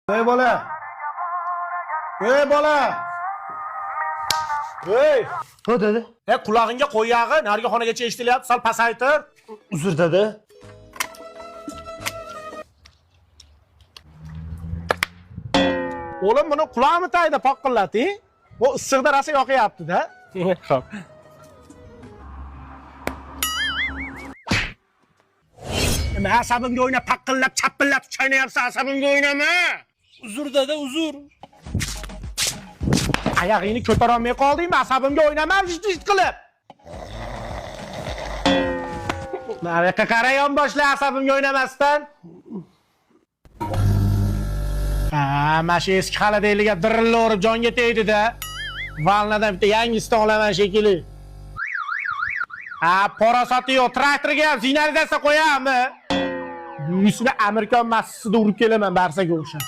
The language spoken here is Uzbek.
Ey bola. Ey bola. Ey. Nima dedi? Qulog'ingga qo'y yog'i, narigi xonagacha eshitilyapti, sal pasaytir. Uzr dedi. O'g'lim buni qulog'imi tagida poqqillating. Bu issiqda rosa yoqyapti-da. Xo'p. Nima asabimga o'ynab, paqqillab, chappillab chaynayapsan, asabimga o'ynama. Uzr dedi, uzr. Oyog'ingni ko'tara olmay qoldingmi? Asabimga o'ynama, jit qilib. Nariyoqqa qarayon boshla asabimga o'ynamasdan. Mana shu eski xaladayliga dirilla urib jonga tegdi-da. Valnadan bitta yangisini olaman shekilli. Parasoti yo'q, traktorga ham signalizatsiya qo'yammi? Yuzini Amerikan massasida urib kelaman, barsaga o'xshab.